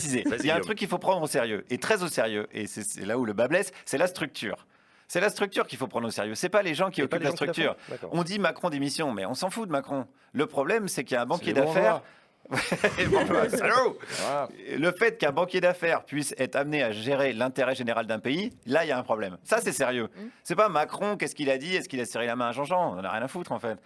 Il y a un truc qu'il faut prendre au sérieux, et très au sérieux, et c'est là où le bas blesse, c'est la structure. C'est la structure qu'il faut prendre au sérieux. C'est pas les gens qui occupent la structure. On dit Macron démission, mais on s'en fout de Macron. Le problème, c'est qu'il y a un banquier d'affaires. Salaud. Le fait qu'un banquier d'affaires puisse être amené à gérer l'intérêt général d'un pays, là, il y a un problème. Ça, c'est sérieux. C'est pas Macron, qu'est-ce qu'il a dit, est-ce qu'il a serré la main à Jean-Jean? On en a rien à foutre, en fait.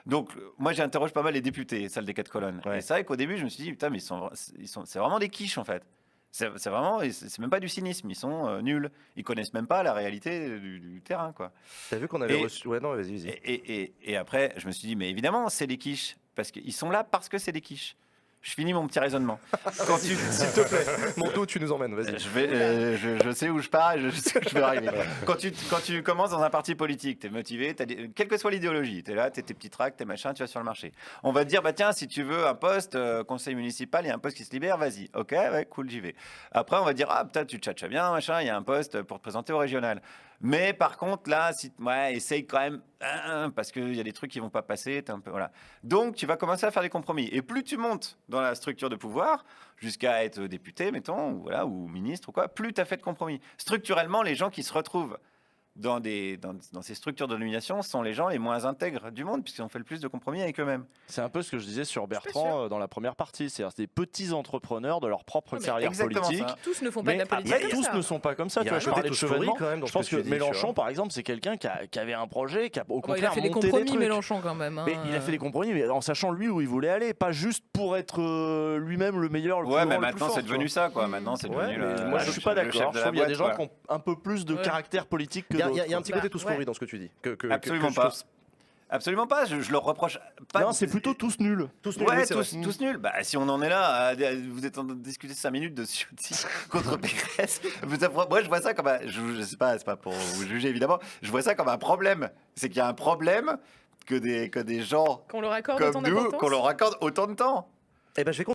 Donc, moi, j'interroge pas mal les députés, salle des 4 colonnes. Ouais. Et c'est vrai qu'au début, je me suis dit, putain, mais c'est vraiment des quiches, en fait. C'est vraiment, c'est même pas du cynisme, ils sont nuls. Ils connaissent même pas la réalité du terrain, quoi. T'as vu qu'on avait reçu... Ouais, non, vas-y. Et après, je me suis dit, mais évidemment, c'est des quiches. Parce qu'ils sont là parce que c'est des quiches. Je finis mon petit raisonnement. S'il te plaît, Monto, tu nous emmènes, vas-y. Je sais où je pars et je sais où je vais arriver. Quand tu commences dans un parti politique, tu es motivé, quelle que soit l'idéologie, tu es là, tu as tes petits tracts, tes machins, tu vas sur le marché. On va te dire, bah tiens, si tu veux un poste, conseil municipal, il y a un poste qui se libère, vas-y. Ok, ouais, cool, j'y vais. Après, on va dire, ah, putain, tu tchatches bien, machin, il y a un poste pour te présenter au régional. Mais par contre, là, essaye quand même, parce qu'il y a des trucs qui vont pas passer. Voilà. Donc, tu vas commencer à faire des compromis. Et plus tu montes dans la structure de pouvoir, jusqu'à être député, mettons, ou ministre, ou quoi, plus tu as fait de compromis. Structurellement, les gens qui se retrouvent dans ces structures de nomination sont les gens les moins intègres du monde, puisqu'ils ont fait le plus de compromis avec eux-mêmes. C'est un peu ce que je disais sur Bertrand dans la première partie, c'est-à-dire des petits entrepreneurs de leur propre carrière politique. Tous ne font pas de la politique. Après, tous ne sont pas comme ça. Tu vois, je parlais de Chevènement. Je pense que Mélenchon, par exemple, c'est quelqu'un qui avait un projet, qui a au contraire il a fait des compromis, Mélenchon, quand même. Mais il a fait des compromis, mais en sachant lui où il voulait aller, pas juste pour être lui-même le meilleur, le plus grand, mais maintenant c'est devenu ça, quoi. Maintenant c'est devenu. Moi, je suis pas d'accord. Je trouve qu'il y a des gens qui ont un peu plus de caractère politique que d'autres. Il y a un petit côté tous pourris dans ce que tu dis. Absolument pas. Absolument pas, je leur reproche pas. Non, c'est plutôt tous nuls. Tous nuls. Ouais, tous nuls. Bah, si on en est là, vous êtes en train de discuter 5 minutes de Ciotti contre Pécresse. Moi, je vois ça comme je sais pas, c'est pas pour vous juger évidemment. Je vois ça comme un problème. C'est qu'il y a un problème que des gens qu'on leur accorde comme nous, qu'on leur accorde autant de temps. Eh ben, je vais